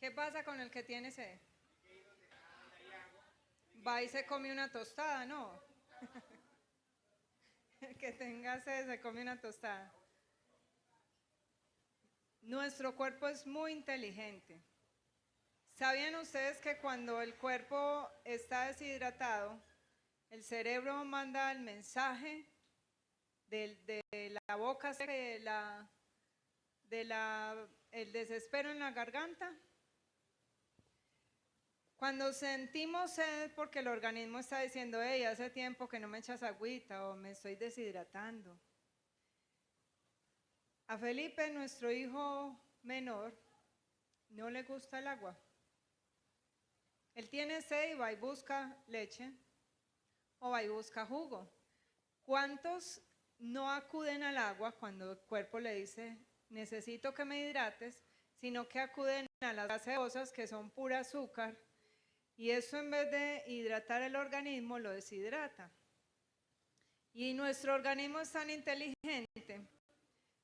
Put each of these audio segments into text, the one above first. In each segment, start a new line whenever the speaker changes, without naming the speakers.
¿Qué pasa con el que tiene sed? Va y se come una tostada, ¿no? El que tenga sed se come una tostada. Nuestro cuerpo es muy inteligente. ¿Sabían ustedes que cuando el cuerpo está deshidratado, el cerebro manda el mensaje de la boca seca, el desespero en la garganta? Cuando sentimos sed porque el organismo está diciendo, hey, hace tiempo que no me echas agüita o me estoy deshidratando. A Felipe, nuestro hijo menor, no le gusta el agua. Él tiene sed y va y busca leche o va y busca jugo. ¿Cuántos no acuden al agua cuando el cuerpo le dice, necesito que me hidrates, sino que acuden a las gaseosas que son pura azúcar? Y eso, en vez de hidratar el organismo, lo deshidrata. Y nuestro organismo es tan inteligente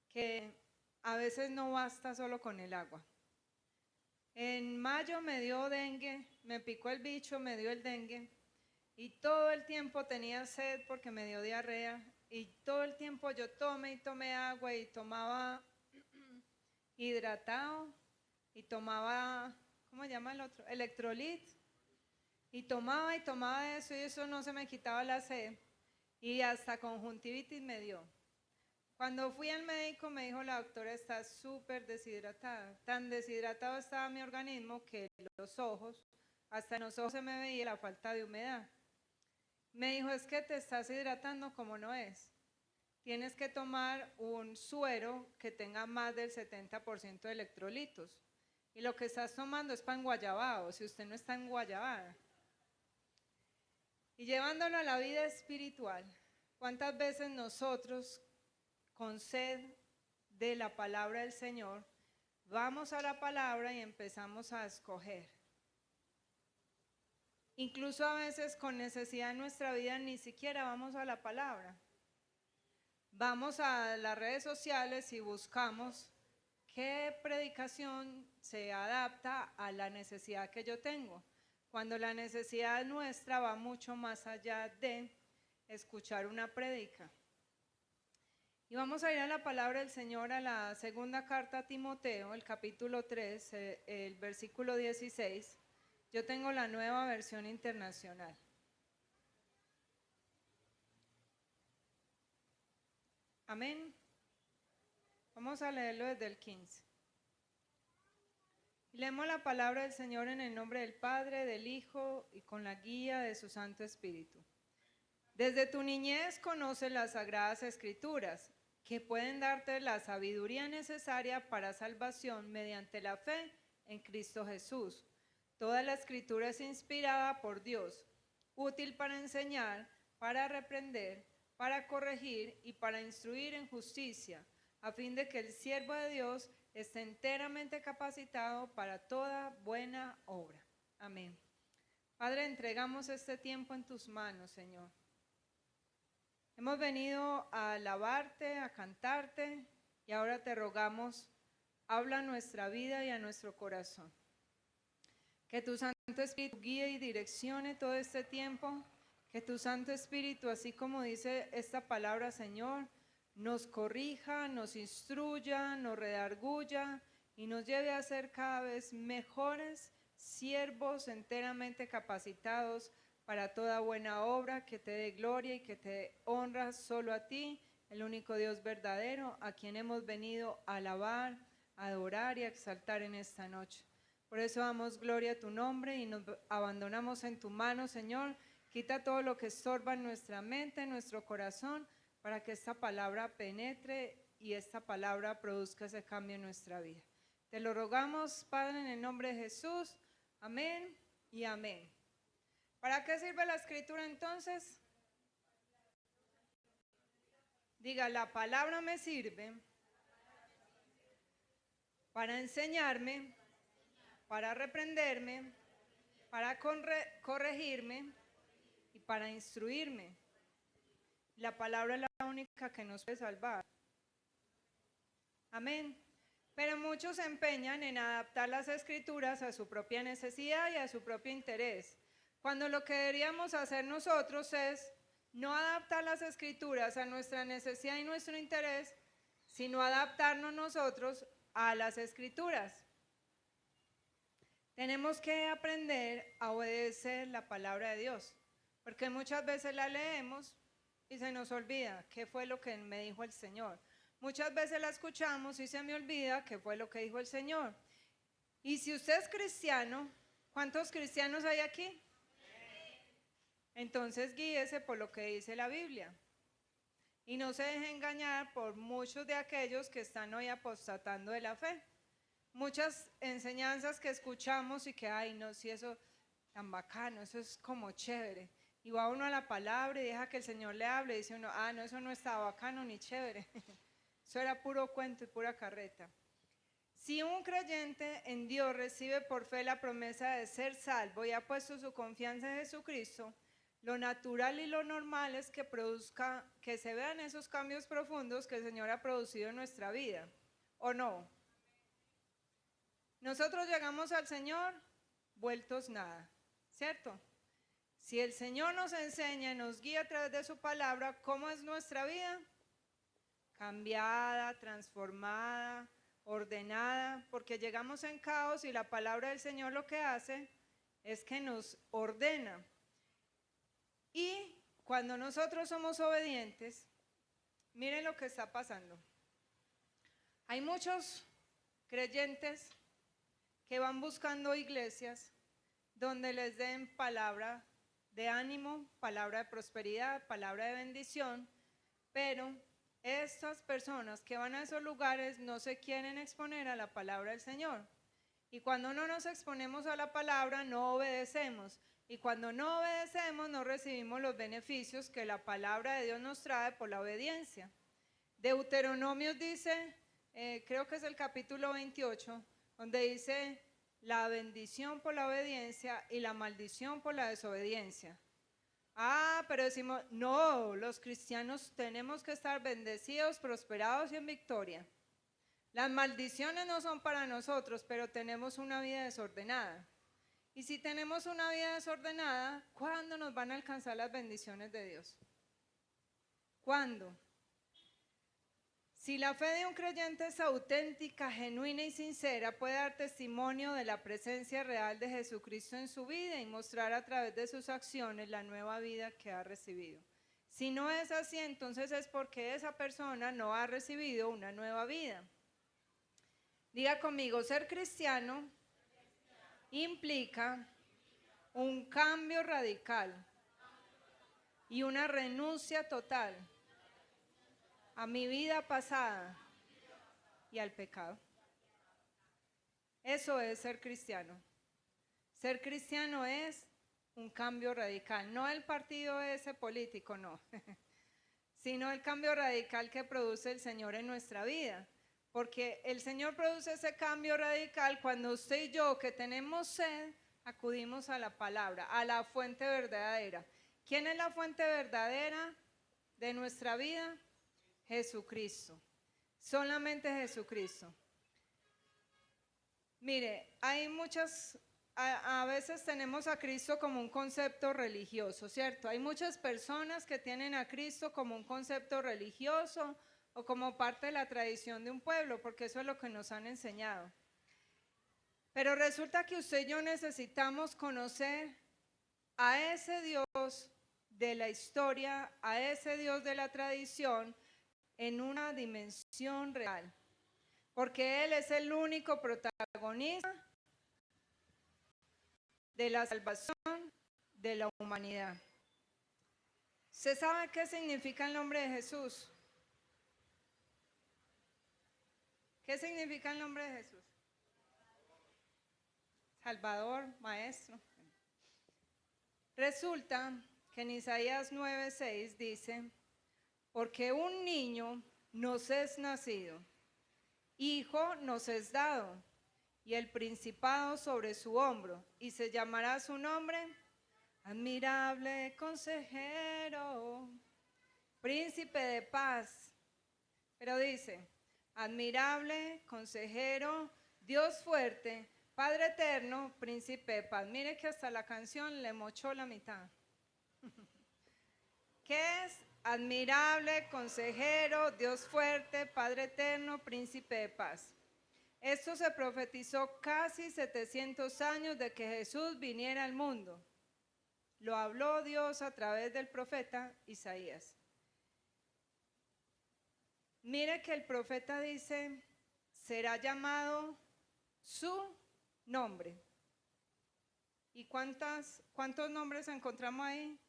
que a veces no basta solo con el agua. En mayo me dio dengue, me picó el bicho, me dio el dengue y todo el tiempo tenía sed porque me dio diarrea y todo el tiempo yo tomé agua y tomaba hidratado y tomaba, ¿cómo se llama el otro? Electrolit. Y tomaba de eso y eso no se me quitaba la sed y hasta conjuntivitis me dio. Cuando fui al médico me dijo la doctora, está súper deshidratada. Tan deshidratado estaba mi organismo que hasta en los ojos se me veía la falta de humedad. Me dijo, es que te estás hidratando como no es. Tienes que tomar un suero que tenga más del 70% de electrolitos. Y lo que estás tomando es pan guayabao, si usted no está en guayabada. Y llevándolo a la vida espiritual, ¿cuántas veces nosotros, con sed de la palabra del Señor, vamos a la palabra y empezamos a escoger? Incluso a veces con necesidad en nuestra vida ni siquiera vamos a la palabra. Vamos a las redes sociales y buscamos qué predicación se adapta a la necesidad que yo tengo, cuando la necesidad nuestra va mucho más allá de escuchar una prédica. Y vamos a ir a la palabra del Señor, a la segunda carta a Timoteo, el capítulo 3, el versículo 16. Yo tengo la Nueva Versión Internacional. Amén. Vamos a leerlo desde el 15. Leemos la palabra del Señor en el nombre del Padre, del Hijo y con la guía de su Santo Espíritu. Desde tu niñez conoces las Sagradas Escrituras, que pueden darte la sabiduría necesaria para salvación mediante la fe en Cristo Jesús. Toda la Escritura es inspirada por Dios, útil para enseñar, para reprender, para corregir y para instruir en justicia, a fin de que el siervo de Dios esté enteramente capacitado para toda buena obra. Amén. Padre, entregamos este tiempo en tus manos, Señor. Hemos venido a alabarte, a cantarte, y ahora te rogamos, habla a nuestra vida y a nuestro corazón. Que tu Santo Espíritu guíe y direccione todo este tiempo, que tu Santo Espíritu, así como dice esta palabra, Señor, nos corrija, nos instruya, nos redarguya y nos lleve a ser cada vez mejores siervos enteramente capacitados para toda buena obra, que te dé gloria y que te honra solo a ti, el único Dios verdadero, a quien hemos venido a alabar, a adorar y a exaltar en esta noche. Por eso damos gloria a tu nombre y nos abandonamos en tu mano, Señor. Quita todo lo que estorba en nuestra mente, en nuestro corazón, para que esta palabra penetre y esta palabra produzca ese cambio en nuestra vida. Te lo rogamos, Padre, en el nombre de Jesús. Amén y amén. ¿Para qué sirve la Escritura entonces? Diga, la palabra me sirve para enseñarme, para reprenderme, para corregirme y para instruirme. La palabra es la única que nos puede salvar. Amén. Pero muchos se empeñan en adaptar las escrituras a su propia necesidad y a su propio interés, cuando lo que deberíamos hacer nosotros es no adaptar las escrituras a nuestra necesidad y nuestro interés, sino adaptarnos nosotros a las escrituras. Tenemos que aprender a obedecer la palabra de Dios, porque muchas veces la leemos y se nos olvida qué fue lo que me dijo el Señor. Muchas veces la escuchamos y se me olvida qué fue lo que dijo el Señor. Y si usted es cristiano, ¿cuántos cristianos hay aquí? Entonces guíese por lo que dice la Biblia. Y no se deje engañar por muchos de aquellos que están hoy apostatando de la fe. Muchas enseñanzas que escuchamos y que, ay, no, si eso tan bacano, eso es como chévere. Y va uno a la palabra y deja que el Señor le hable y dice uno, ah, no, eso no está bacano ni chévere. Eso era puro cuento y pura carreta. Si un creyente en Dios recibe por fe la promesa de ser salvo y ha puesto su confianza en Jesucristo, lo natural y lo normal es que produzca, que se vean esos cambios profundos que el Señor ha producido en nuestra vida, ¿o no? Nosotros llegamos al Señor vueltos nada, ¿cierto? Si el Señor nos enseña y nos guía a través de su palabra, ¿cómo es nuestra vida? Cambiada, transformada, ordenada, porque llegamos en caos y la palabra del Señor lo que hace es que nos ordena. Y cuando nosotros somos obedientes, miren lo que está pasando. Hay muchos creyentes que van buscando iglesias donde les den palabra de ánimo, palabra de prosperidad, palabra de bendición, pero estas personas que van a esos lugares no se quieren exponer a la palabra del Señor. Y cuando no nos exponemos a la palabra, no obedecemos. Y cuando no obedecemos, no recibimos los beneficios que la palabra de Dios nos trae por la obediencia. Deuteronomios dice, creo que es el capítulo 28, donde dice la bendición por la obediencia y la maldición por la desobediencia. Ah, pero decimos, no, los cristianos tenemos que estar bendecidos, prosperados y en victoria. Las maldiciones no son para nosotros, pero tenemos una vida desordenada. Y si tenemos una vida desordenada, ¿cuándo nos van a alcanzar las bendiciones de Dios? ¿Cuándo? Si la fe de un creyente es auténtica, genuina y sincera, puede dar testimonio de la presencia real de Jesucristo en su vida y mostrar a través de sus acciones la nueva vida que ha recibido. Si no es así, entonces es porque esa persona no ha recibido una nueva vida. Diga conmigo, ser cristiano implica un cambio radical y una renuncia total a mi vida pasada y al pecado. Eso es ser cristiano. Ser cristiano es un cambio radical, no el partido ese político, no, sino el cambio radical que produce el Señor en nuestra vida. Porque el Señor produce ese cambio radical cuando usted y yo, que tenemos sed, acudimos a la palabra, a la fuente verdadera. ¿Quién es la fuente verdadera de nuestra vida? Jesucristo. Solamente Jesucristo. Mire, hay muchas, a veces tenemos a Cristo como un concepto religioso, ¿cierto? Hay muchas personas que tienen a Cristo como un concepto religioso o como parte de la tradición de un pueblo, porque eso es lo que nos han enseñado. Pero resulta que usted y yo necesitamos conocer a ese Dios de la historia, a ese Dios de la tradición, en una dimensión real, porque Él es el único protagonista de la salvación de la humanidad. ¿Se sabe qué significa el nombre de Jesús? ¿Qué significa el nombre de Jesús? Salvador, maestro. Resulta que en Isaías 9:6 dice, porque un niño nos es nacido, hijo nos es dado, y el principado sobre su hombro, y se llamará su nombre, admirable consejero, príncipe de paz. Pero dice, admirable, consejero, Dios fuerte, Padre eterno, príncipe de paz. Mire que hasta la canción le mochó la mitad. ¿Qué es? Admirable, consejero, Dios fuerte, Padre eterno, príncipe de paz. Esto se profetizó casi 700 años de que Jesús viniera al mundo. Lo habló Dios a través del profeta Isaías. Mire que el profeta dice, será llamado su nombre. ¿Y cuántos nombres encontramos ahí?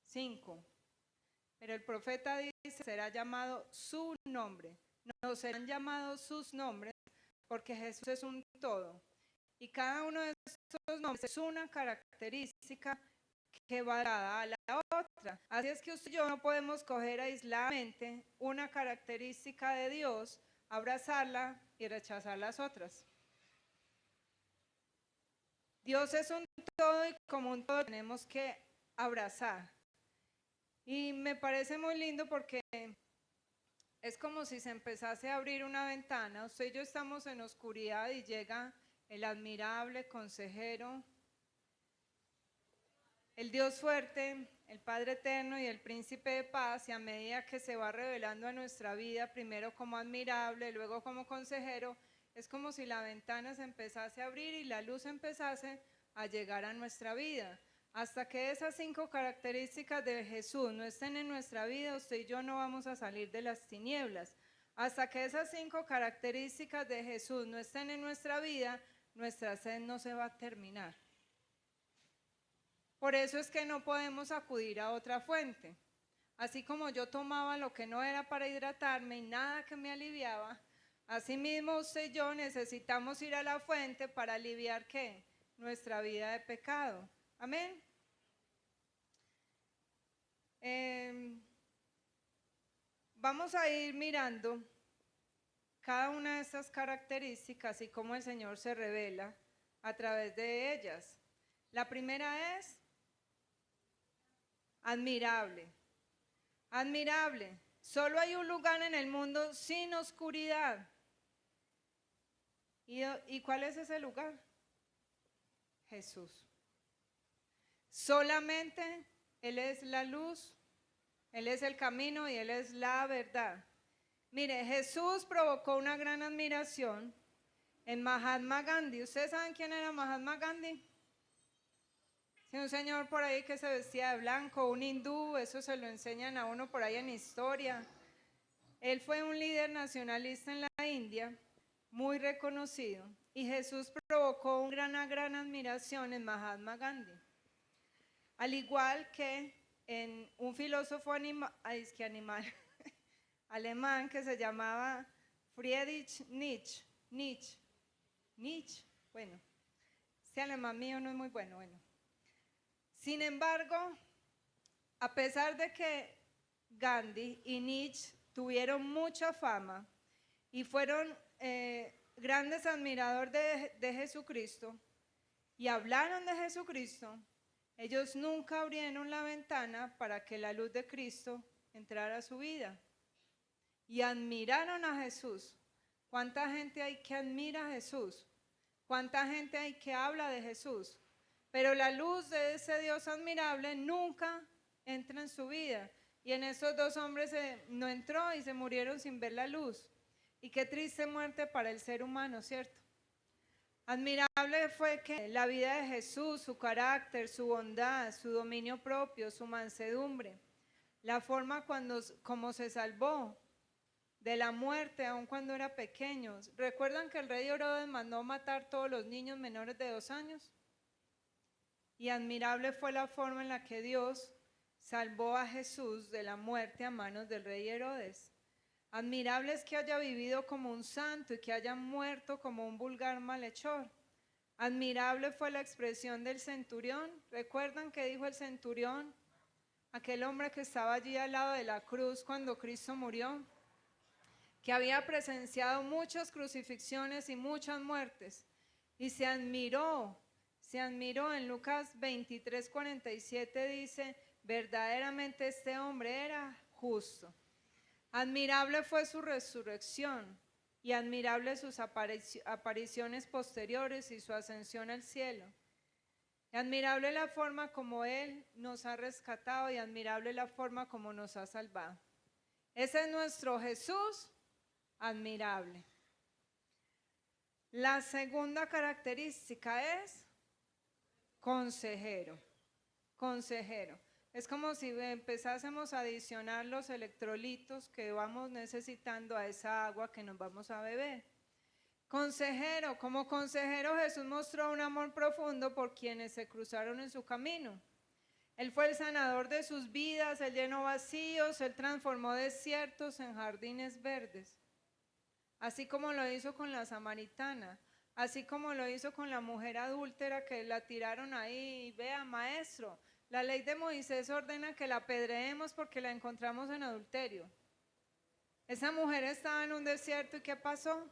5. Pero el profeta dice, será llamado su nombre. No serán llamados sus nombres, porque Jesús es un todo. Y cada uno de esos nombres es una característica que va dada a la otra. Así es que usted y yo no podemos coger aisladamente una característica de Dios, abrazarla y rechazar las otras. Dios es un todo y como un todo tenemos que abrazar. Y me parece muy lindo porque es como si se empezase a abrir una ventana. Usted y yo estamos en oscuridad y llega el admirable consejero, el Dios fuerte, el Padre eterno y el príncipe de paz, y a medida que se va revelando a nuestra vida, primero como admirable, luego como consejero, es como si la ventana se empezase a abrir y la luz empezase a llegar a nuestra vida. Hasta que esas 5 características de Jesús no estén en nuestra vida, usted y yo no vamos a salir de las tinieblas. Hasta que esas 5 características de Jesús no estén en nuestra vida, nuestra sed no se va a terminar. Por eso es que no podemos acudir a otra fuente. Así como yo tomaba lo que no era para hidratarme y nada que me aliviaba, así mismo usted y yo necesitamos ir a la fuente para aliviar ¿qué? Nuestra vida de pecado. Amén. Vamos a ir mirando cada una de estas características y cómo el Señor se revela a través de ellas. La primera es admirable. Admirable. Solo hay un lugar en el mundo sin oscuridad. ¿Y cuál es ese lugar? Jesús. Solamente Él es la luz, Él es el camino y Él es la verdad. Mire, Jesús provocó una gran admiración en Mahatma Gandhi. ¿Ustedes saben quién era Mahatma Gandhi? Sí, un señor por ahí que se vestía de blanco, un hindú, eso se lo enseñan a uno por ahí en historia. Él fue un líder nacionalista en la India, muy reconocido, y Jesús provocó una gran admiración en Mahatma Gandhi. Al igual que en un filósofo alemán que se llamaba Friedrich Nietzsche. Bueno, ese alemán mío no es muy bueno. Sin embargo, a pesar de que Gandhi y Nietzsche tuvieron mucha fama y fueron grandes admiradores de Jesucristo y hablaron de Jesucristo, ellos nunca abrieron la ventana para que la luz de Cristo entrara a su vida. Y admiraron a Jesús. ¿Cuánta gente hay que admira a Jesús? ¿Cuánta gente hay que habla de Jesús? Pero la luz de ese Dios admirable nunca entra en su vida. Y en esos 2 hombres no entró y se murieron sin ver la luz. Y qué triste muerte para el ser humano, ¿cierto? Admirable fue que la vida de Jesús, su carácter, su bondad, su dominio propio, su mansedumbre, la forma como se salvó de la muerte aun cuando era pequeño. ¿Recuerdan que el rey Herodes mandó matar todos los niños menores de 2 años? Y admirable fue la forma en la que Dios salvó a Jesús de la muerte a manos del rey Herodes. Admirable es que haya vivido como un santo y que haya muerto como un vulgar malhechor. Admirable fue la expresión del centurión. ¿Recuerdan qué dijo el centurión? Aquel hombre que estaba allí al lado de la cruz cuando Cristo murió, que había presenciado muchas crucifixiones y muchas muertes, y se admiró en Lucas 23:47 dice, verdaderamente este hombre era justo. Admirable fue su resurrección. y admirables sus apariciones posteriores y su ascensión al cielo. Y admirable la forma como Él nos ha rescatado y admirable la forma como nos ha salvado. Ese es nuestro Jesús admirable. La segunda característica es consejero. Consejero. Es como si empezásemos a adicionar los electrolitos que vamos necesitando a esa agua que nos vamos a beber. Consejero, como consejero Jesús mostró un amor profundo por quienes se cruzaron en su camino. Él fue el sanador de sus vidas, Él llenó vacíos, Él transformó desiertos en jardines verdes. Así como lo hizo con la samaritana, así como lo hizo con la mujer adúltera que la tiraron ahí. Vea, maestro, la ley de Moisés ordena que la apedreemos porque la encontramos en adulterio. Esa mujer estaba en un desierto y ¿qué pasó?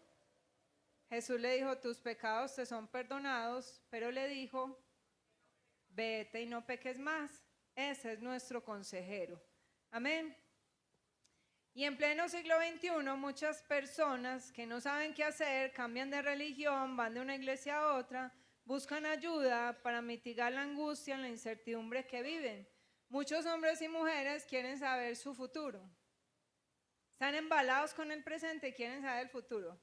Jesús le dijo, tus pecados te son perdonados, pero le dijo, vete y no peques más. Ese es nuestro consejero. Amén. Y en pleno siglo XXI, muchas personas que no saben qué hacer, cambian de religión, van de una iglesia a otra, buscan ayuda para mitigar la angustia, la incertidumbre que viven. Muchos hombres y mujeres quieren saber su futuro. Están embalados con el presente y quieren saber el futuro.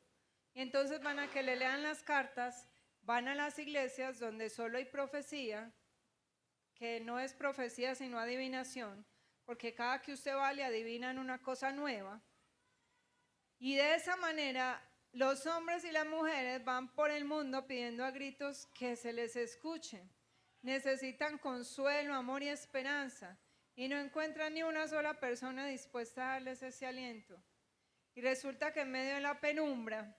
Y entonces van a que le lean las cartas, van a las iglesias donde solo hay profecía, que no es profecía sino adivinación, porque cada que usted va le adivinan una cosa nueva. Y de esa manera los hombres y las mujeres van por el mundo pidiendo a gritos que se les escuche. Necesitan consuelo, amor y esperanza y no encuentran ni una sola persona dispuesta a darles ese aliento. Y resulta que en medio de la penumbra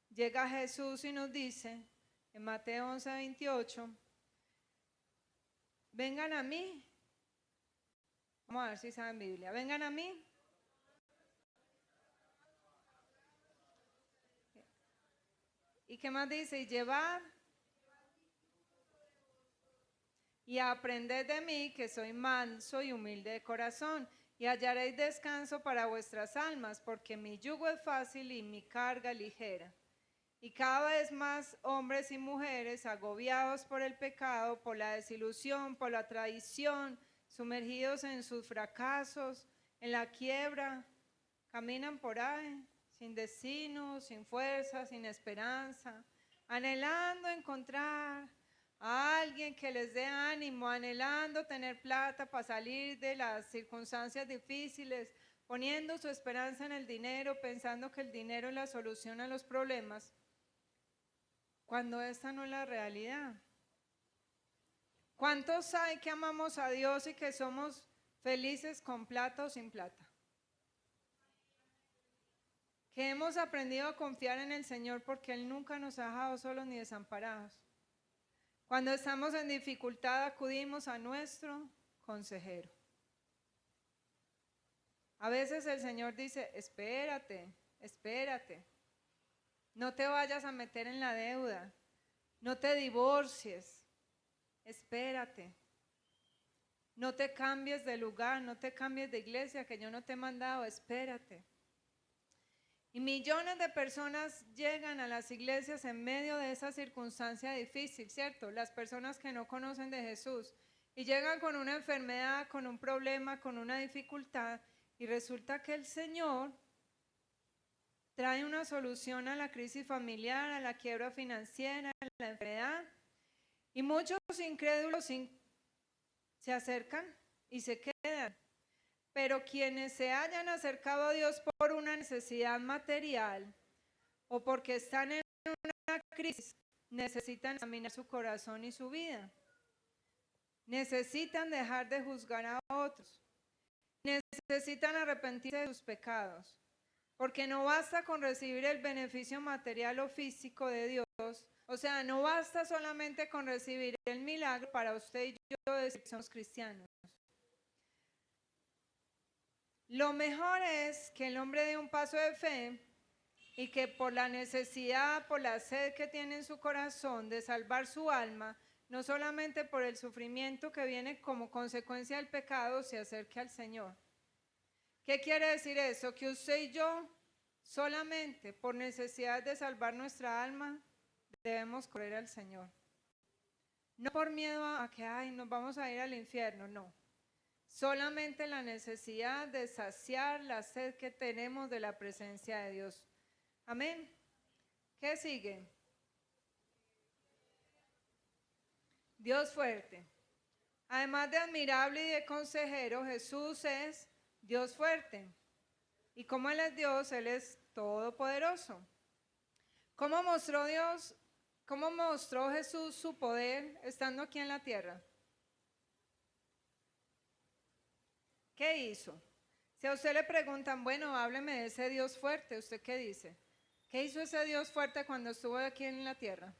llega Jesús y nos dice en Mateo 11:28, vengan a mí. Vamos a ver si saben Biblia. Vengan a mí. ¿Y qué más dice? Y llevad y aprended de mí, que soy manso y humilde de corazón, y hallaréis descanso para vuestras almas, porque mi yugo es fácil y mi carga ligera. Y cada vez más hombres y mujeres agobiados por el pecado, por la desilusión, por la traición, sumergidos en sus fracasos, en la quiebra, caminan por ahí, sin destino, sin fuerza, sin esperanza, anhelando encontrar a alguien que les dé ánimo, anhelando tener plata para salir de las circunstancias difíciles, poniendo su esperanza en el dinero, pensando que el dinero es la solución a los problemas, cuando esta no es la realidad. ¿Cuántos hay que amamos a Dios y que somos felices con plata o sin plata? Que hemos aprendido a confiar en el Señor porque Él nunca nos ha dejado solos ni desamparados. Cuando estamos en dificultad acudimos a nuestro consejero. A veces el Señor dice, espérate, espérate. No te vayas a meter en la deuda. No te divorcies. Espérate. No te cambies de lugar, no te cambies de iglesia que yo no te he mandado. Espérate. Y millones de personas llegan a las iglesias en medio de esa circunstancia difícil, ¿cierto? Las personas que no conocen de Jesús y llegan con una enfermedad, con un problema, con una dificultad y resulta que el Señor trae una solución a la crisis familiar, a la quiebra financiera, a la enfermedad. Y muchos incrédulos se acercan y se quedan. Pero quienes se hayan acercado a Dios por una necesidad material o porque están en una crisis, necesitan examinar su corazón y su vida. Necesitan dejar de juzgar a otros. Necesitan arrepentirse de sus pecados. Porque no basta con recibir el beneficio material o físico de Dios. O sea, no basta solamente con recibir el milagro para usted y yo decir que somos cristianos. Lo mejor es que el hombre dé un paso de fe y que por la necesidad, por la sed que tiene en su corazón de salvar su alma, no solamente por el sufrimiento que viene como consecuencia del pecado, se acerque al Señor. ¿Qué quiere decir eso? Que usted y yo solamente por necesidad de salvar nuestra alma, debemos correr al Señor. No por miedo a que, ay, nos vamos a ir al infierno, no. Solamente la necesidad de saciar la sed que tenemos de la presencia de Dios. Amén. ¿Qué sigue? Dios fuerte. Además de admirable y de consejero, Jesús es Dios fuerte. Y como Él es Dios, Él es todopoderoso. ¿Cómo mostró Jesús su poder estando aquí en la tierra? ¿Qué hizo? Si a usted le preguntan, bueno, hábleme de ese Dios fuerte, ¿usted qué dice? ¿Qué hizo ese Dios fuerte cuando estuvo aquí en la tierra?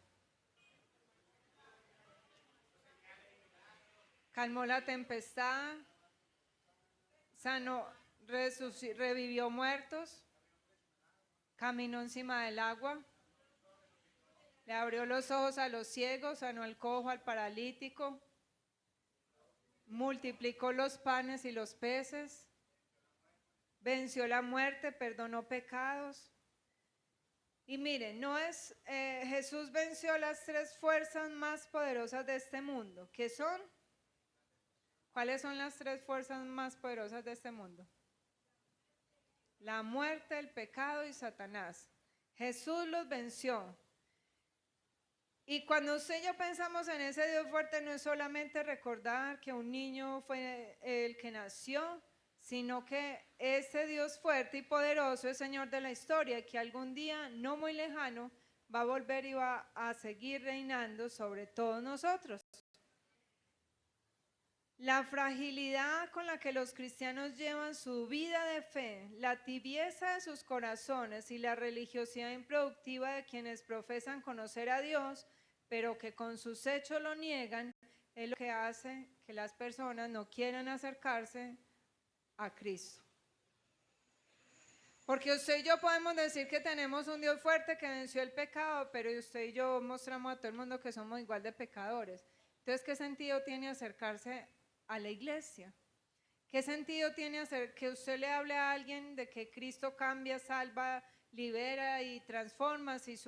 Calmó la tempestad, sanó, revivió muertos, caminó encima del agua, le abrió los ojos a los ciegos, sanó al cojo, al paralítico, multiplicó los panes y los peces, venció la muerte, perdonó pecados. Y miren, Jesús venció las tres fuerzas más poderosas de este mundo, que son, ¿cuáles son las tres fuerzas más poderosas de este mundo? La muerte, el pecado y Satanás. Jesús los venció. Y cuando usted y yo pensamos en ese Dios fuerte, no es solamente recordar que un niño fue el que nació, sino que ese Dios fuerte y poderoso es Señor de la historia, y que algún día, no muy lejano, va a volver y va a seguir reinando sobre todos nosotros. La fragilidad con la que los cristianos llevan su vida de fe, la tibieza de sus corazones y la religiosidad improductiva de quienes profesan conocer a Dios, pero que con sus hechos lo niegan, es lo que hace que las personas no quieran acercarse a Cristo. Porque usted y yo podemos decir que tenemos un Dios fuerte que venció el pecado, pero usted y yo mostramos a todo el mundo que somos igual de pecadores. Entonces, ¿qué sentido tiene acercarse a la iglesia? ¿Qué sentido tiene hacer que usted le hable a alguien de que Cristo cambia, salva, libera y transforma si en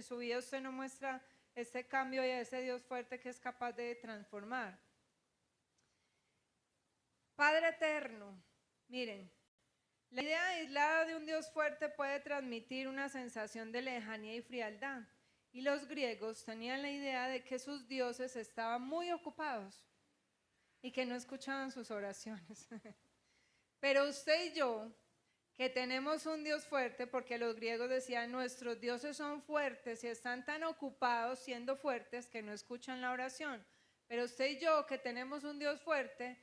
su vida usted no muestra este cambio y a ese Dios fuerte que es capaz de transformar? Padre eterno, miren, la idea aislada de un Dios fuerte puede transmitir una sensación de lejanía y frialdad. Y los griegos tenían la idea de que sus dioses estaban muy ocupados y que no escuchaban sus oraciones. Pero usted y yo, que tenemos un Dios fuerte, porque los griegos decían, nuestros dioses son fuertes y están tan ocupados siendo fuertes que no escuchan la oración. Pero usted y yo, que tenemos un Dios fuerte,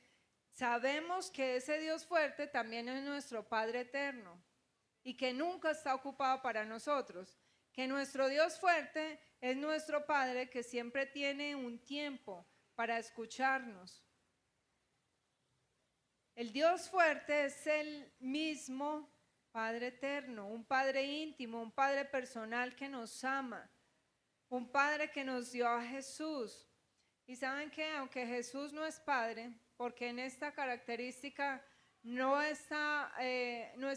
sabemos que ese Dios fuerte también es nuestro Padre eterno y que nunca está ocupado para nosotros. Que nuestro Dios fuerte es nuestro Padre que siempre tiene un tiempo para escucharnos. El Dios fuerte es el mismo Padre eterno, un Padre íntimo, un Padre personal que nos ama, un Padre que nos dio a Jesús. Y saben que aunque Jesús no es Padre, porque en esta característica no está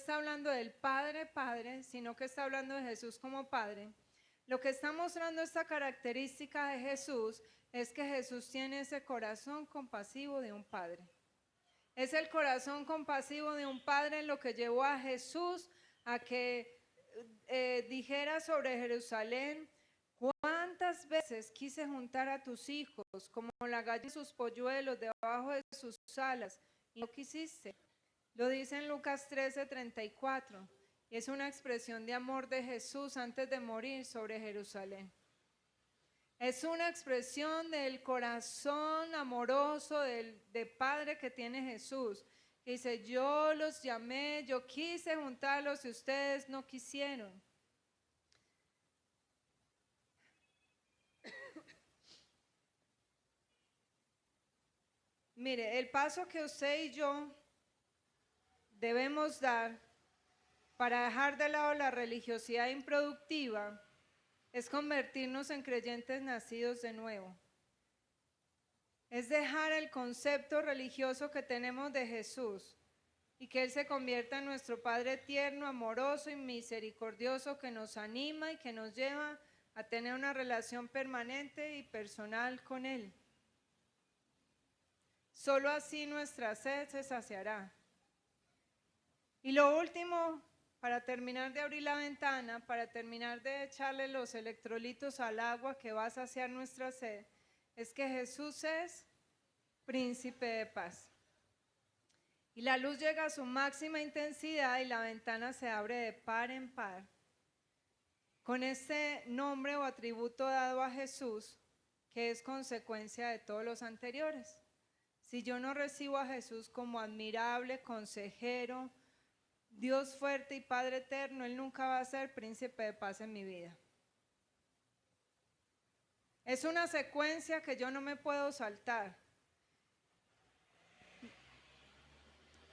hablando del Padre, sino que está hablando de Jesús como Padre. Lo que está mostrando esta característica de Jesús es que Jesús tiene ese corazón compasivo de un Padre. Es el corazón compasivo de un Padre lo que llevó a Jesús a que dijera sobre Jerusalén: ¿cuántas veces quise juntar a tus hijos como la gallina sus polluelos debajo de sus alas y no quisiste? Lo dice en Lucas 13:34 y es una expresión de amor de Jesús antes de morir sobre Jerusalén. Es una expresión del corazón amoroso de Padre que tiene Jesús. Que dice, yo los llamé, yo quise juntarlos y ustedes no quisieron. Mire, el paso que usted y yo debemos dar para dejar de lado la religiosidad improductiva es convertirnos en creyentes nacidos de nuevo. Es dejar el concepto religioso que tenemos de Jesús y que Él se convierta en nuestro Padre tierno, amoroso y misericordioso que nos anima y que nos lleva a tener una relación permanente y personal con Él. Solo así nuestra sed se saciará. Y lo último, para terminar de abrir la ventana, para terminar de echarle los electrolitos al agua que va a saciar nuestra sed, es que Jesús es príncipe de paz. Y la luz llega a su máxima intensidad y la ventana se abre de par en par. Con este nombre o atributo dado a Jesús, que es consecuencia de todos los anteriores. Si yo no recibo a Jesús como admirable consejero, Dios fuerte y Padre eterno, Él nunca va a ser príncipe de paz en mi vida. Es una secuencia que yo no me puedo saltar.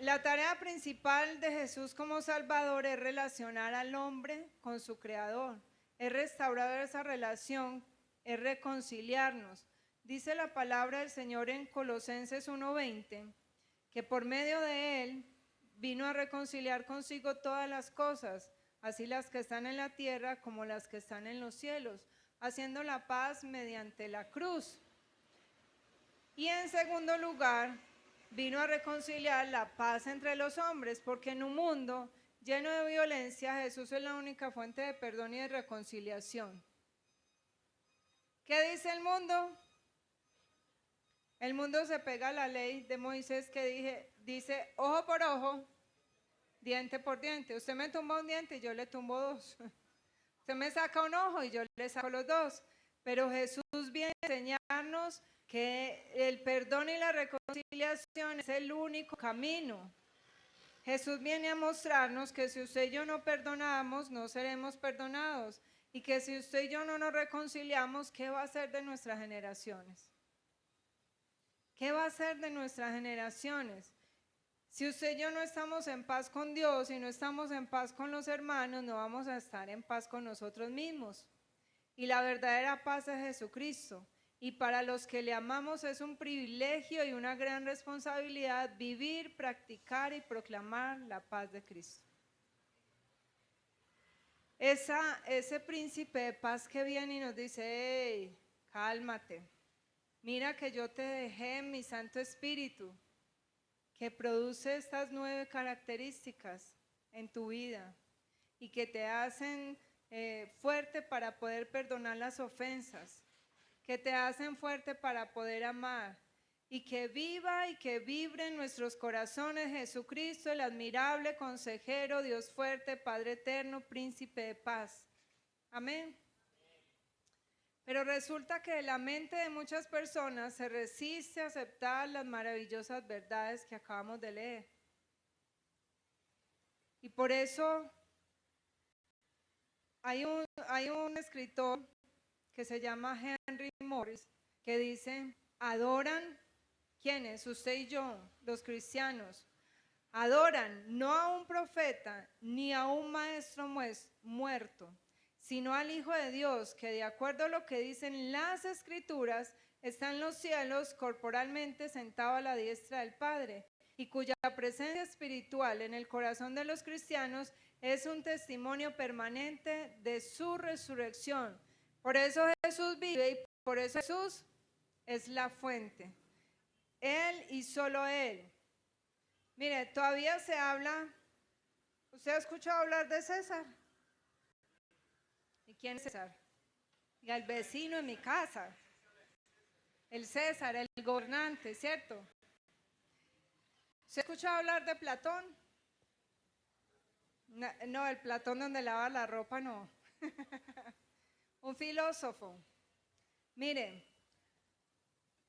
La tarea principal de Jesús como Salvador es relacionar al hombre con su Creador, es restaurar esa relación, es reconciliarnos. Dice la palabra del Señor en Colosenses 1:20, que por medio de Él vino a reconciliar consigo todas las cosas, así las que están en la tierra como las que están en los cielos, haciendo la paz mediante la cruz. Y en segundo lugar, vino a reconciliar la paz entre los hombres, porque en un mundo lleno de violencia, Jesús es la única fuente de perdón y de reconciliación. ¿Qué dice el mundo? El mundo se pega a la ley de Moisés que dice ojo por ojo, diente por diente. Usted me tumba un diente y yo le tumbo dos. Usted me saca un ojo y yo le saco los dos. Pero Jesús viene a enseñarnos que el perdón y la reconciliación es el único camino. Jesús viene a mostrarnos que si usted y yo no perdonamos, no seremos perdonados. Y que si usted y yo no nos reconciliamos, ¿qué va a hacer de nuestras generaciones? ¿Qué va a hacer de nuestras generaciones? Si usted y yo no estamos en paz con Dios y no estamos en paz con los hermanos, no vamos a estar en paz con nosotros mismos. Y la verdadera paz es Jesucristo. Y para los que le amamos es un privilegio y una gran responsabilidad vivir, practicar y proclamar la paz de Cristo. Ese príncipe de paz que viene y nos dice, hey, cálmate, mira que yo te dejé en mi Santo Espíritu, que produce estas 9 características en tu vida y que te hacen fuerte para poder perdonar las ofensas, que te hacen fuerte para poder amar, y que viva y que vibre en nuestros corazones Jesucristo, el admirable consejero, Dios fuerte, Padre eterno, príncipe de paz. Amén. Pero resulta que la mente de muchas personas se resiste a aceptar las maravillosas verdades que acabamos de leer. Y por eso hay un escritor que se llama Henry Morris que dice, adoran, ¿quiénes? Usted y yo, los cristianos, adoran no a un profeta ni a un maestro muerto, sino al Hijo de Dios, que de acuerdo a lo que dicen las Escrituras, está en los cielos corporalmente sentado a la diestra del Padre, y cuya presencia espiritual en el corazón de los cristianos es un testimonio permanente de su resurrección. Por eso Jesús vive y por eso Jesús es la fuente. Él y solo Él. Mire, todavía se habla, ¿usted ha escuchado hablar de César? ¿Y quién es César? Y el vecino en mi casa. El César, el gobernante, ¿cierto? ¿Se ha escuchado hablar de Platón? No, el Platón donde lava la ropa no. Un filósofo. Miren,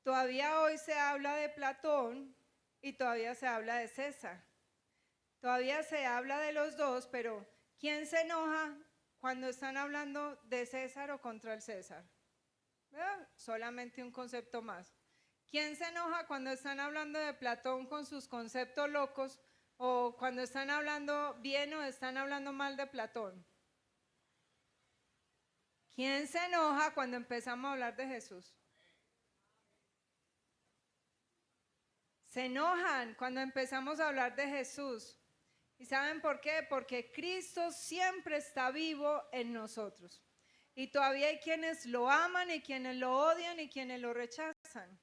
todavía hoy se habla de Platón y todavía se habla de César. Todavía se habla de los dos, pero ¿quién se enoja cuando están hablando de César o contra el César? Solamente un concepto más. ¿Quién se enoja cuando están hablando de Platón con sus conceptos locos o cuando están hablando bien o están hablando mal de Platón? ¿Quién se enoja cuando empezamos a hablar de Jesús? Se enojan cuando empezamos a hablar de Jesús. ¿Y saben por qué? Porque Cristo siempre está vivo en nosotros. Y todavía hay quienes lo aman y quienes lo odian y quienes lo rechazan.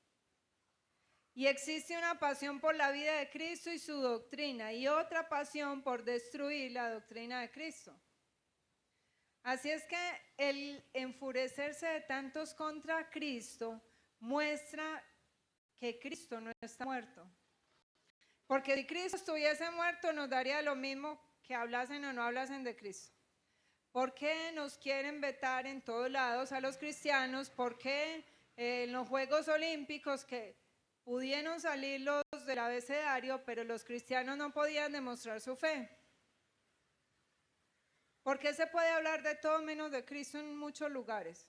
Y existe una pasión por la vida de Cristo y su doctrina, y otra pasión por destruir la doctrina de Cristo. Así es que el enfurecerse de tantos contra Cristo muestra que Cristo no está muerto. Porque si Cristo estuviese muerto, nos daría lo mismo que hablasen o no hablasen de Cristo. ¿Por qué nos quieren vetar en todos lados a los cristianos? ¿Por qué en los Juegos Olímpicos que pudieron salir los del abecedario, pero los cristianos no podían demostrar su fe? ¿Por qué se puede hablar de todo menos de Cristo en muchos lugares?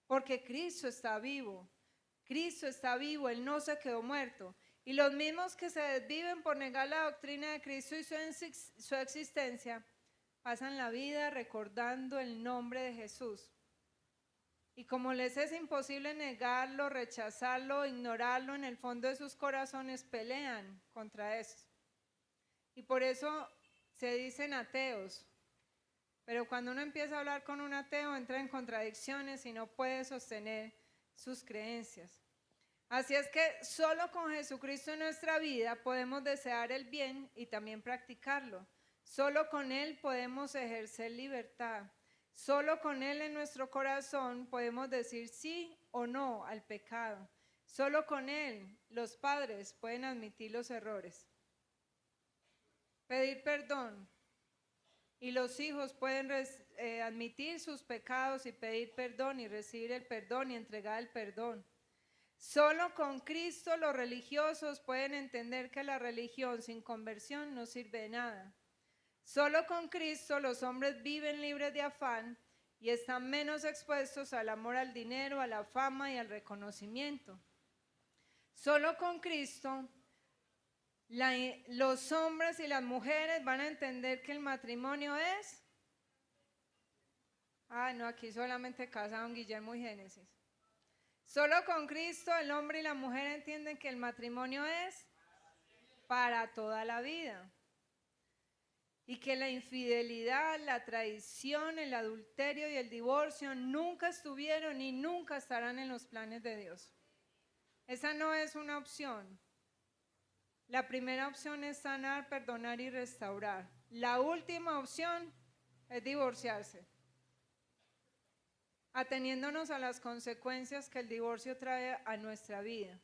Porque Cristo está vivo. Cristo está vivo, Él no se quedó muerto. Y los mismos que se desviven por negar la doctrina de Cristo y su existencia, pasan la vida recordando el nombre de Jesús. Y como les es imposible negarlo, rechazarlo, ignorarlo, en el fondo de sus corazones pelean contra esto. Y por eso se dicen ateos. Pero cuando uno empieza a hablar con un ateo, entra en contradicciones y no puede sostener sus creencias. Así es que solo con Jesucristo en nuestra vida podemos desear el bien y también practicarlo. Solo con Él podemos ejercer libertad. Solo con Él en nuestro corazón podemos decir sí o no al pecado. Solo con Él los padres pueden admitir los errores, pedir perdón, y los hijos pueden admitir sus pecados y pedir perdón y recibir el perdón y entregar el perdón. Solo con Cristo los religiosos pueden entender que la religión sin conversión no sirve de nada. Solo con Cristo los hombres viven libres de afán y están menos expuestos al amor al dinero, a la fama y al reconocimiento. Solo con Cristo los hombres y las mujeres van a entender que el matrimonio es... no, aquí solamente casaron Guillermo y Génesis. Solo con Cristo el hombre y la mujer entienden que el matrimonio es para toda la vida. Y que la infidelidad, la traición, el adulterio y el divorcio nunca estuvieron y nunca estarán en los planes de Dios. Esa no es una opción. La primera opción es sanar, perdonar y restaurar. La última opción es divorciarse, ateniéndonos a las consecuencias que el divorcio trae a nuestra vida.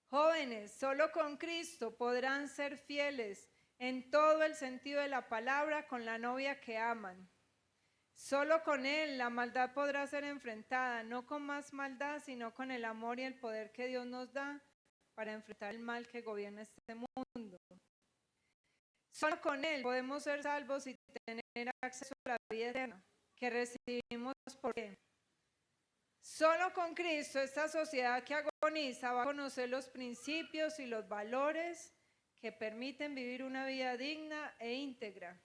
Jóvenes, solo con Cristo podrán ser fieles en todo el sentido de la palabra con la novia que aman. Solo con Él la maldad podrá ser enfrentada, no con más maldad, sino con el amor y el poder que Dios nos da para enfrentar el mal que gobierna este mundo. Solo con Él podemos ser salvos y tener acceso a la vida eterna que recibimos por Él. Solo con Cristo esta sociedad que agoniza va a conocer los principios y los valores que permiten vivir una vida digna e íntegra.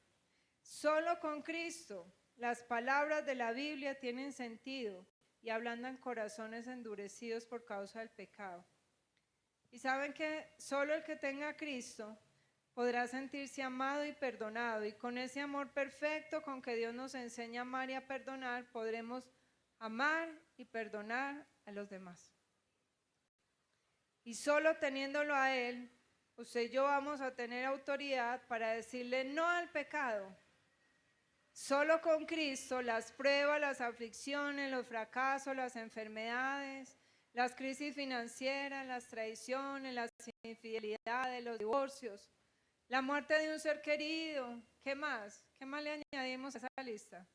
Solo con Cristo las palabras de la Biblia tienen sentido y ablandan corazones endurecidos por causa del pecado. Y saben que solo el que tenga a Cristo podrá sentirse amado y perdonado, y con ese amor perfecto con que Dios nos enseña a amar y a perdonar, podremos amar y perdonar a los demás. Y solo teniéndolo a Él, usted y yo vamos a tener autoridad para decirle no al pecado. Solo con Cristo las pruebas, las aflicciones, los fracasos, las enfermedades, las crisis financieras, las traiciones, las infidelidades, los divorcios, la muerte de un ser querido, ¿qué más? ¿Qué más le añadimos a esa lista?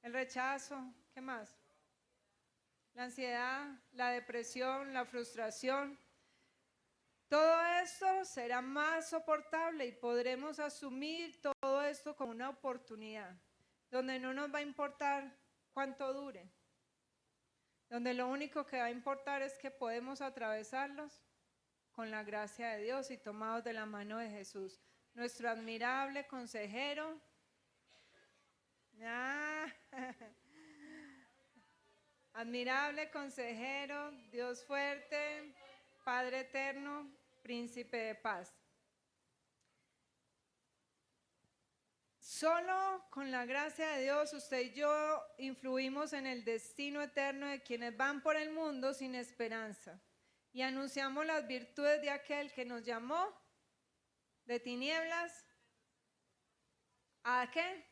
El rechazo, ¿qué más? La ansiedad, la depresión, la frustración. Todo esto será más soportable y podremos asumir todo esto como una oportunidad, donde no nos va a importar cuánto dure, donde lo único que va a importar es que podemos atravesarlos con la gracia de Dios y tomados de la mano de Jesús, nuestro admirable consejero. admirable consejero, Dios fuerte, Padre eterno, príncipe de paz. Solo con la gracia de Dios usted y yo influimos en el destino eterno de quienes van por el mundo sin esperanza y anunciamos las virtudes de aquel que nos llamó de tinieblas. ¿A qué?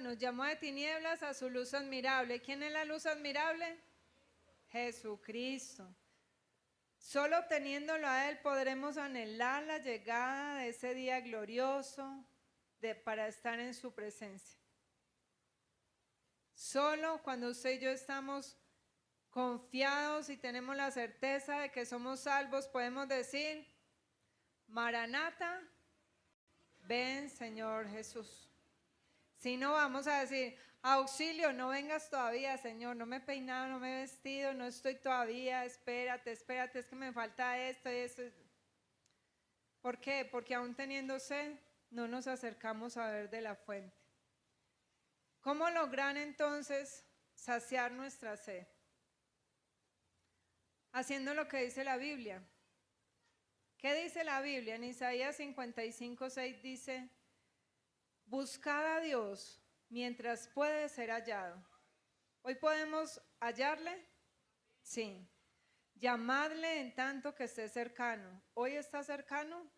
Nos llamó de tinieblas a su luz admirable. ¿Quién es la luz admirable? Jesucristo. Solo obteniéndolo a Él podremos anhelar la llegada de ese día glorioso para estar en su presencia. Solo cuando usted y yo estamos confiados y tenemos la certeza de que somos salvos, podemos decir, Maranata, ven Señor Jesús. Si no, vamos a decir, auxilio, no vengas todavía, Señor, no me he peinado, no me he vestido, no estoy todavía, espérate, es que me falta esto y esto. ¿Por qué? Porque aún teniendo sed, no nos acercamos a ver de la fuente. ¿Cómo lograr entonces saciar nuestra sed? Haciendo lo que dice la Biblia. ¿Qué dice la Biblia? En Isaías 55:6 dice, buscad a Dios mientras puede ser hallado. ¿Hoy podemos hallarle? Sí. Llamadle en tanto que esté cercano. ¿Hoy está cercano?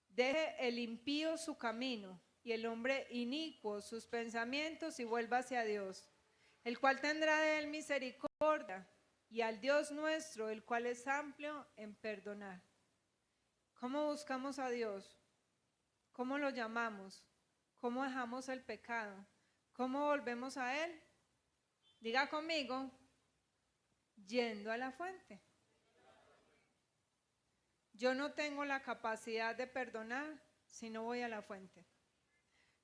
Deje el impío su camino y el hombre inicuo sus pensamientos y vuelva hacia Dios, el cual tendrá de él misericordia, y al Dios nuestro, el cual es amplio en perdonar. ¿Cómo buscamos a Dios? ¿Cómo lo llamamos? ¿Cómo dejamos el pecado? ¿Cómo volvemos a Él? Diga conmigo, yendo a la fuente. Yo no tengo la capacidad de perdonar si no voy a la fuente.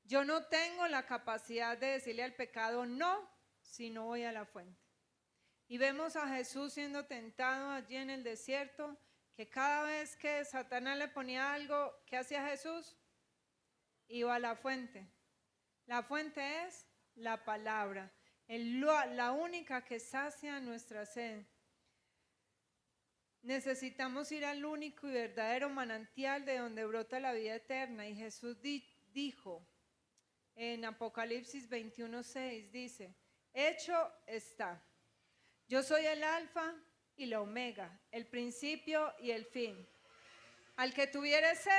Yo no tengo la capacidad de decirle al pecado no si no voy a la fuente. Y vemos a Jesús siendo tentado allí en el desierto, que cada vez que Satanás le ponía algo, ¿qué hacía Jesús? Iba a la fuente. La fuente es la palabra, la única que sacia nuestra sed. Necesitamos ir al único y verdadero manantial de donde brota la vida eterna. Y Jesús dijo en Apocalipsis 21:6, dice, hecho está. Yo soy el alfa y la omega, el principio y el fin. Al que tuviere sed,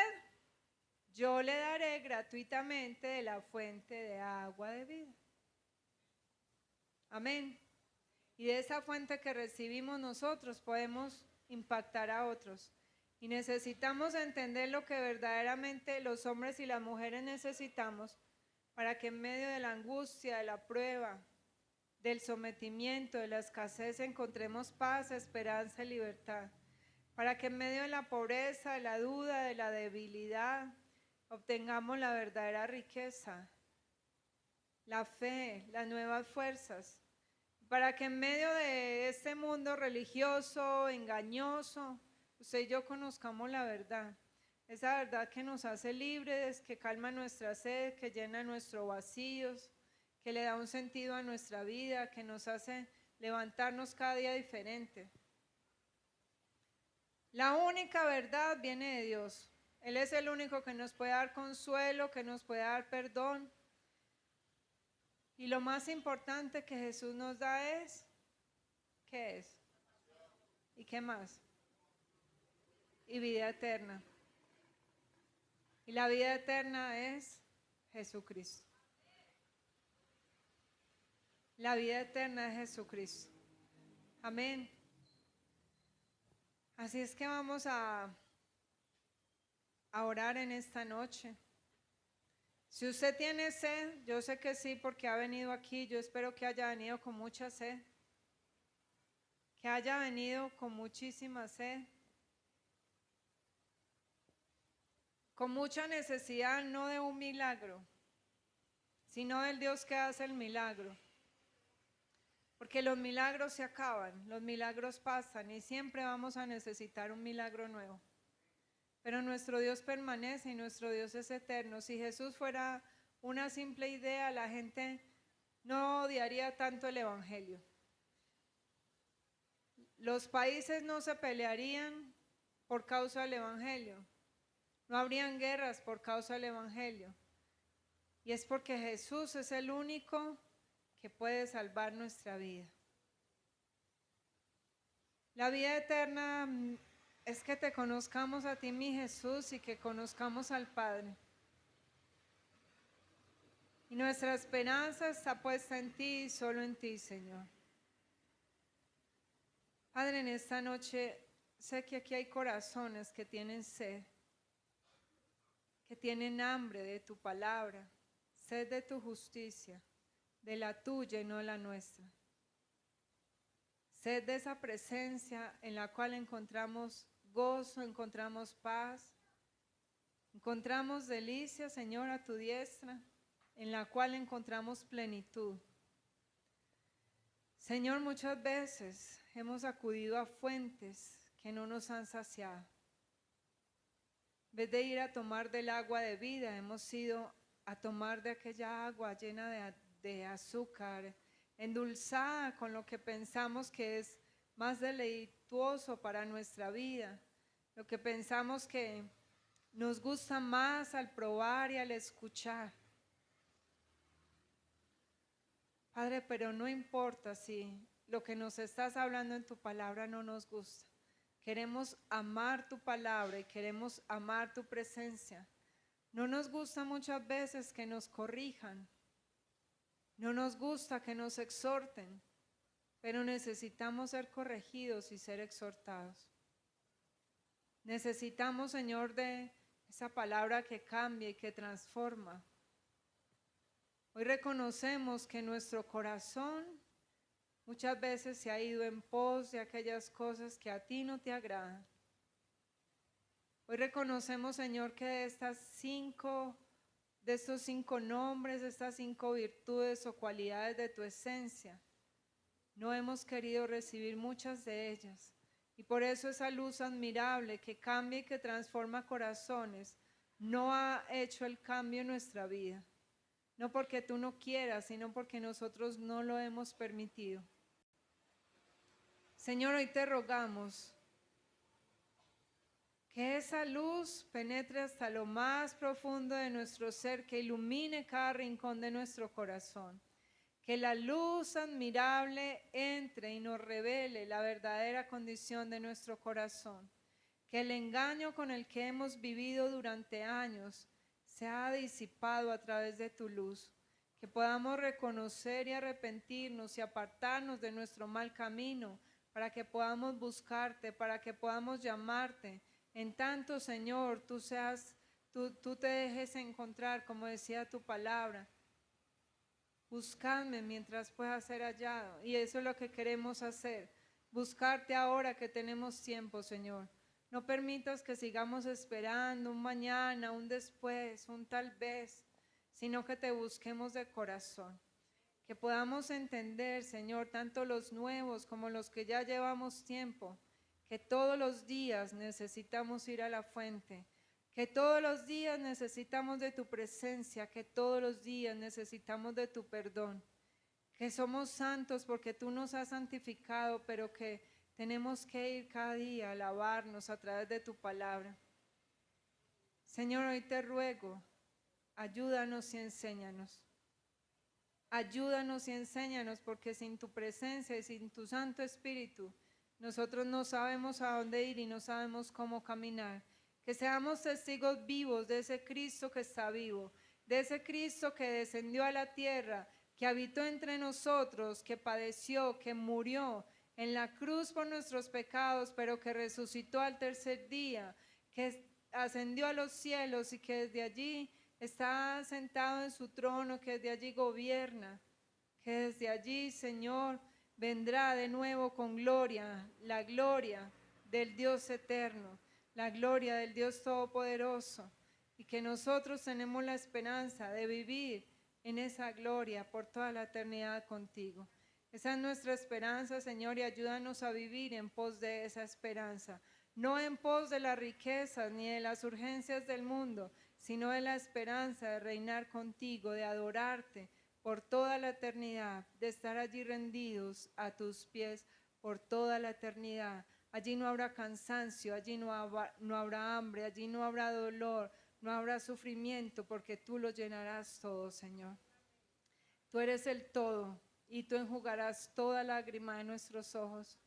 yo le daré gratuitamente de la fuente de agua de vida. Amén. Y de esa fuente que recibimos nosotros podemos impactar a otros. Y necesitamos entender lo que verdaderamente los hombres y las mujeres necesitamos para que en medio de la angustia, de la prueba, del sometimiento, de la escasez, encontremos paz, esperanza y libertad. Para que en medio de la pobreza, de la duda, de la debilidad, obtengamos la verdadera riqueza, la fe, las nuevas fuerzas. Para que en medio de este mundo religioso, engañoso, usted y yo conozcamos la verdad. Esa verdad que nos hace libres, que calma nuestra sed, que llena nuestros vacíos, que le da un sentido a nuestra vida, que nos hace levantarnos cada día diferente. La única verdad viene de Dios. Él es el único que nos puede dar consuelo, que nos puede dar perdón. Y lo más importante que Jesús nos da es, ¿qué es? ¿Y qué más? Y vida eterna. Y la vida eterna es Jesucristo. La vida eterna es Jesucristo. Amén. Así es que vamos a orar en esta noche. Si usted tiene sed, yo sé que sí, porque ha venido aquí, yo espero que haya venido con mucha sed, que haya venido con muchísima sed, con mucha necesidad, no de un milagro, sino del Dios que hace el milagro. Porque los milagros se acaban, los milagros pasan y siempre vamos a necesitar un milagro nuevo. Pero nuestro Dios permanece y nuestro Dios es eterno. Si Jesús fuera una simple idea, la gente no odiaría tanto el Evangelio. Los países no se pelearían por causa del Evangelio. No habrían guerras por causa del Evangelio. Y es porque Jesús es el único que puede salvar nuestra vida. La vida eterna es que te conozcamos a ti, mi Jesús, y que conozcamos al Padre. Y nuestra esperanza está puesta en ti y solo en ti, Señor. Padre, en esta noche sé que aquí hay corazones que tienen sed, que tienen hambre de tu palabra, sed de tu justicia, de la tuya y no la nuestra. Sed de esa presencia en la cual encontramos gozo, encontramos paz, encontramos delicia, Señor, a tu diestra, en la cual encontramos plenitud. Señor, muchas veces hemos acudido a fuentes que no nos han saciado. En vez de ir a tomar del agua de vida, hemos ido a tomar de aquella agua llena de azúcar, endulzada con lo que pensamos que es más deleituoso para nuestra vida, lo que pensamos que nos gusta más al probar y al escuchar. Padre, pero no importa si lo que nos estás hablando en tu palabra no nos gusta. Queremos amar tu palabra y queremos amar tu presencia. No nos gusta muchas veces que nos corrijan. No nos gusta que nos exhorten, pero necesitamos ser corregidos y ser exhortados. Necesitamos, Señor, de esa palabra que cambia y que transforma. Hoy reconocemos que nuestro corazón muchas veces se ha ido en pos de aquellas cosas que a ti no te agradan. Hoy reconocemos, Señor, que de estos 5 nombres, de estas 5 virtudes o cualidades de tu esencia, no hemos querido recibir muchas de ellas. Y por eso esa luz admirable que cambia y que transforma corazones no ha hecho el cambio en nuestra vida. No porque tú no quieras, sino porque nosotros no lo hemos permitido. Señor, hoy te rogamos que esa luz penetre hasta lo más profundo de nuestro ser, que ilumine cada rincón de nuestro corazón. Que la luz admirable entre y nos revele la verdadera condición de nuestro corazón. Que el engaño con el que hemos vivido durante años se ha disipado a través de tu luz. Que podamos reconocer y arrepentirnos y apartarnos de nuestro mal camino, para que podamos buscarte, para que podamos llamarte. En tanto, Señor, tú te dejes encontrar, como decía tu palabra. Buscadme mientras pueda ser hallado. Y eso es lo que queremos hacer. Buscarte ahora que tenemos tiempo, Señor. No permitas que sigamos esperando un mañana, un después, un tal vez, sino que te busquemos de corazón. Que podamos entender, Señor, tanto los nuevos como los que ya llevamos tiempo, que todos los días necesitamos ir a la fuente, que todos los días necesitamos de tu presencia, que todos los días necesitamos de tu perdón, que somos santos porque tú nos has santificado, pero que tenemos que ir cada día a alabarnos a través de tu palabra. Señor, hoy te ruego, ayúdanos y enséñanos. Ayúdanos y enséñanos, porque sin tu presencia y sin tu Santo Espíritu, nosotros no sabemos a dónde ir y no sabemos cómo caminar. Que seamos testigos vivos de ese Cristo que está vivo, de ese Cristo que descendió a la tierra, que habitó entre nosotros, que padeció, que murió en la cruz por nuestros pecados, pero que resucitó al tercer día, que ascendió a los cielos y que desde allí está sentado en su trono, que desde allí gobierna, que desde allí, Señor, vendrá de nuevo con gloria, la gloria del Dios eterno, la gloria del Dios todopoderoso, y que nosotros tenemos la esperanza de vivir en esa gloria por toda la eternidad contigo. Esa es nuestra esperanza, Señor, y ayúdanos a vivir en pos de esa esperanza, no en pos de las riquezas ni de las urgencias del mundo, sino de la esperanza de reinar contigo, de adorarte, por toda la eternidad, de estar allí rendidos a tus pies por toda la eternidad. Allí no habrá cansancio, allí no habrá hambre, allí no habrá dolor, no habrá sufrimiento, porque tú lo llenarás todo, Señor. Tú eres el todo y tú enjugarás toda lágrima de nuestros ojos.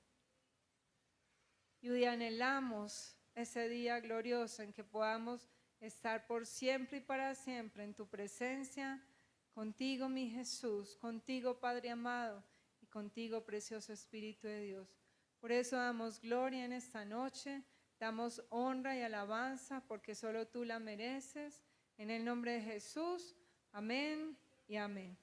Y hoy anhelamos ese día glorioso en que podamos estar por siempre y para siempre en tu presencia, contigo, mi Jesús, contigo, Padre amado, y contigo, precioso Espíritu de Dios. Por eso damos gloria en esta noche, damos honra y alabanza, porque solo tú la mereces. En el nombre de Jesús, amén y amén.